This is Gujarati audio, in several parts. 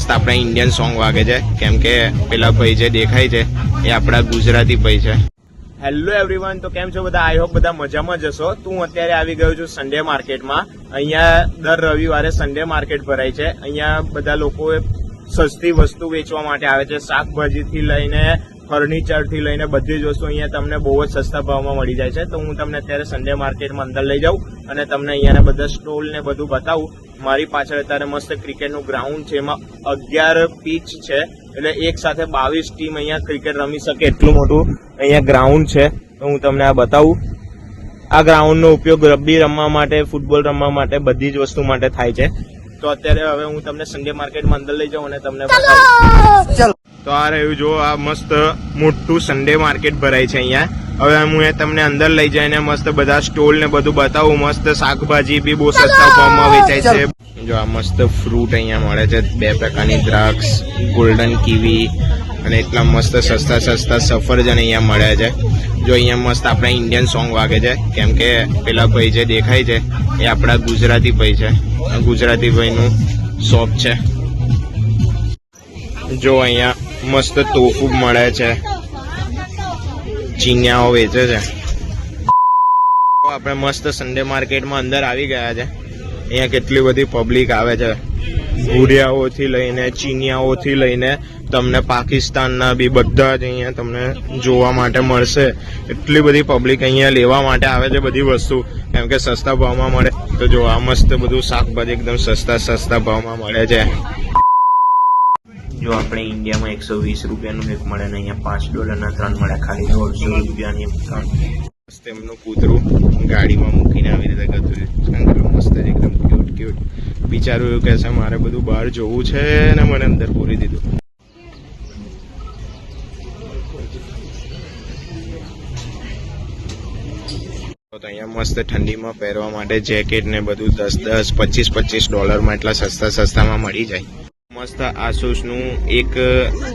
મસ્ત આપણા ઇન્ડિયન સોંગ વાગે છે, કેમ કે પેલા ભાઈ જે દેખાય છે એ આપણા ગુજરાતી ભાઈ છે. હેલો એવરીવન, તો કેમ છો બધા? આઈ હોપ બધા મજામાં જશો. તું અત્યારે આવી ગયો છું સન્ડે માર્કેટમાં. અહીંયા દર રવિવારે સન્ડે માર્કેટ ભરાય છે. અહીંયા બધા લોકો સસ્તી વસ્તુ વેચવા માટે આવે છે. શાકભાજીથી લઈને ફર્નિચર થી લઈને બધી જ વસ્તુ અહીંયા તમને બહુ જ સસ્તા ભાવમાં મળી જાય છે. તો હું તમને અત્યારે સન્ડે માર્કેટમાં અંદર લઈ જાઉં અને તમને અહીંયાના બધા સ્ટોલ ને બધું બતાવું. મારી પાછળ અત્યારે મસ્ત ક્રિકેટનું ગ્રાઉન્ડ છે, એમાં 11 પીચ છે, એટલે એક સાથે 22 ટીમ અહીંયા ક્રિકેટ રમી શકે એટલું મોટું અહીંયા ગ્રાઉન્ડ છે. તો હું તમને આ બતાવું. આ ગ્રાઉન્ડનો ઉપયોગ રગ્બી રમવા માટે, ફૂટબોલ રમવા માટે, બધી જ વસ્તુ માટે થાય છે. તો અત્યારે હવે હું તમને સન્ડે માર્કેટમાં અંદર લઈ જાઉં અને તમને બતાવું. તો આ રહ્યું, જો આ મસ્ત મોટું સન્ડે માર્કેટ ભરાય છે અહીંયા. હવે હું તમને અંદર લઈ જઈને મસ્ત બધા સ્ટોલ ને બધું બતાવું. મસ્ત શાકભાજી બી બહુ સસ્તા ભાવમાં વેચાય છે. જો આ મસ્ત ફ્રૂટ અહીંયા મળે છે, 2 પ્રકારની દ્રાક્ષ, ગોલ્ડન કીવી અને એટલા મસ્ત સસ્તા સફરજન અહીંયા મળે છે. જો અહીંયા મસ્ત આપણા ઇન્ડિયન સોંગ વાગે છે, કેમ કે પેલા ભાઈ જે દેખાય છે એ આપણા ગુજરાતી ભાઈ છે. ગુજરાતી ભાઈનું શોપ છે. જો અહીંયા મસ્ત તોફૂ મળે છે, ચીનિયાઓ વેચે છે. આપણે મસ્ત સન્ડે માર્કેટમાં અંદર આવી ગયા છે. અહીંયા કેટલી બધી પબ્લિક આવે છે, ભૂરિયાઓથી લઈને ચીનિયાઓથી લઈને તમને પાકિસ્તાનના બી બધા જ અહીંયા તમને જોવા માટે મળશે. એટલી બધી પબ્લિક અહીંયા લેવા માટે આવે છે બધી વસ્તુ, કેમ કે સસ્તા ભાવમાં મળે. તો જો આ મસ્ત બધું શાકભાજી એકદમ સસ્તા ભાવમાં મળે છે. જો આપણે ઇન્ડિયામાં 120 રૂપિયાનું એક મળે ને અહીંયા $5 3 મળે, ખાલી 150 રૂપિયાની 3. મસ્ત એમનું કૂતરું ગાડીમાં મૂકીને આવી રીતે ગતું મસ્ત એકદમ ક્યુટ. બિચારું એવું કહે છે મારે બધું બહાર જોવું છે ને મને અંદર પૂરી દીધું. તો અહીંયા મસ્ત ઠંડીમાં પહેરવા માટે જેકેટ ને બધું $10, $25 એટલા સસ્તામાં મળી જાય. મસ્ત આસુસ નું એક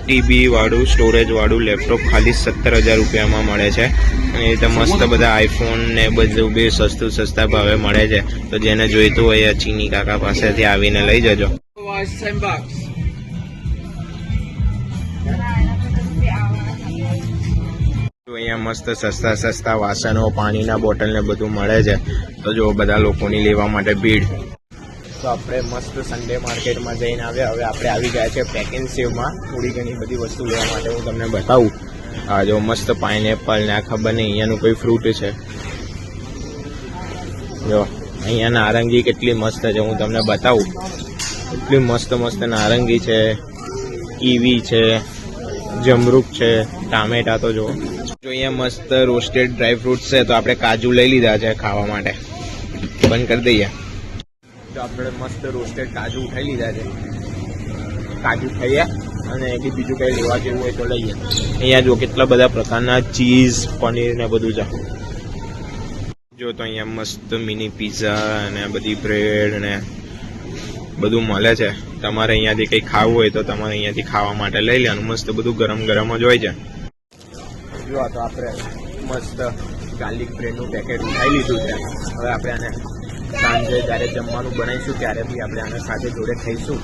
ટીબી વાળું સ્ટોરેજ વાળું લેપટોપ ખાલી 17,000 રૂપિયામાં મળે છે. અને એ તો મસ્ત બધા આઈફોન ને બધું બી સસ્તા ભાવે મળે છે. તો જેને જોઈતું હોય ચીની કાકા પાસેથી આવીને લઈ જજો. અહીંયા મસ્ત સસ્તા વાસણો, પાણીના બોટલ ને બધું મળે છે. તો જો બધા લોકોની લેવા માટે ભીડ. તો આપણે મસ્ત સન્ડે માર્કેટમાં જઈને આવ્યા. હવે આપણે આવી ગયા છે પેક એન્ડ સેવમાં થોડી ઘણી બધી વસ્તુ લેવા માટે. હું તમને બતાવું. આ જો મસ્ત પાઇનેપલ ને આ ખબર નહીં અહીંયાનું કોઈ ફ્રૂટ છે. જો અહીંયા નારંગી કેટલી મસ્ત છે, હું તમને બતાવું. એટલી મસ્ત નારંગી છે, કીવી છે, જમરૂક છે, ટામેટા. તો જો અહીંયા મસ્ત રોસ્ટેડ ડ્રાય ફ્રૂટ છે. તો આપણે કાજુ લઈ લીધા છે ખાવા માટે. બંધ કરી દઈએ. તો આપણે મસ્ત રોસ્ટેડ કાજુ ઉઠાઈ લીધા છે. કાજુ ખાઈએ અને બીજું કંઈ લેવા જેવું હોય તો લઈએ. અહીંયા જો કેટલા બધા પ્રકારના ચીઝ, પનીર ને બધું છે. જો તો અહીંયા મસ્ત મિની પિઝા અને બધી બ્રેડ ને બધું મળે છે. તમારે અહીંયાથી કંઈ ખાવું હોય તો તમારે અહીંયાથી ખાવા માટે લઈ લેવાનું. મસ્ત બધું ગરમ જ હોય છે. જો તો આપણે મસ્ત ગાર્લિક બ્રેડનું પેકેટ ઉઠાઈ લીધું છે. હવે આપણે આને સાંજે જ્યારે જમવાનું બનાવીશું ત્યારે બી આપણે આને સાથે જોડે ખાઈશું.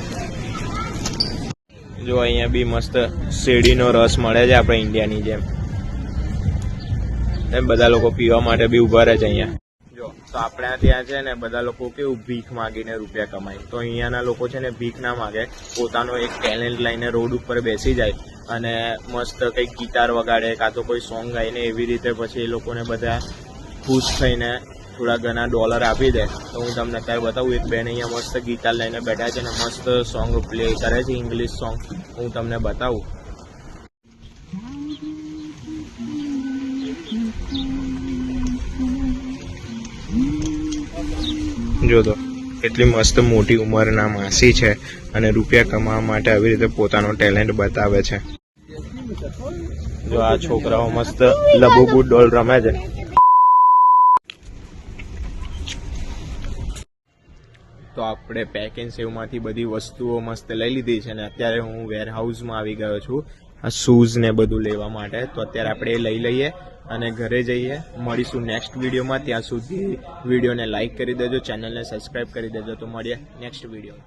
જો અહીંયા બી મસ્ત શેરડીનો રસ મળે છે આપણે ઇન્ડિયાની જેમ. એમ બધા લોકો પીવા માટે બી ઉભા રહે છે અહીંયા. જો તો આપણે ત્યાં છે ને બધા લોકો કેવું ભીખ માગીને રૂપિયા કમાય. તો અહીંયાના લોકો છે ને ભીખ ના માગે, પોતાનો એક ટેલેન્ટ લઈને રોડ ઉપર બેસી જાય અને મસ્ત કંઈક ગિટાર વગાડે કાં તો કોઈ સોંગ ગાઈને એવી રીતે પછી એ લોકોને બધા ખુશ થઈને થોડા ઘણા ડોલર આપી દે. તો હું તમને અત્યારે બતાવું. એક બેન અહીંયા મસ્ત ગિટાર લઈને બેઠા છે ને મસ્ત સોંગ પ્લે કરે છે, ઇંગ્લિશ સોંગ. હું તમને બતાવું. જો તો કેટલી મસ્ત મોટી ઉંમરના માસી છે અને રૂપિયા કમાવા માટે આવી રીતે પોતાનો ટેલેન્ટ બતાવે છે. જો આ છોકરાઓ મસ્ત લબુબુ ડોલ રમે છે. તો આપણે પેક એન્ડ સેવમાંથી બધી વસ્તુઓ મસ્ત લઈ લીધી છે અને અત્યારે હું વેરહાઉસમાં આવી ગયો છું આ શૂઝ ને બધું લેવા માટે. તો અત્યારે આપણે એ લઈ લઈએ અને ઘરે જઈએ. મળીશું નેક્સ્ટ વિડીયોમાં. ત્યાં સુધી વિડીયોને લાઇક કરી દેજો, ચેનલને સબસ્ક્રાઈબ કરી દેજો. તો મળીએ નેક્સ્ટ વિડીયો.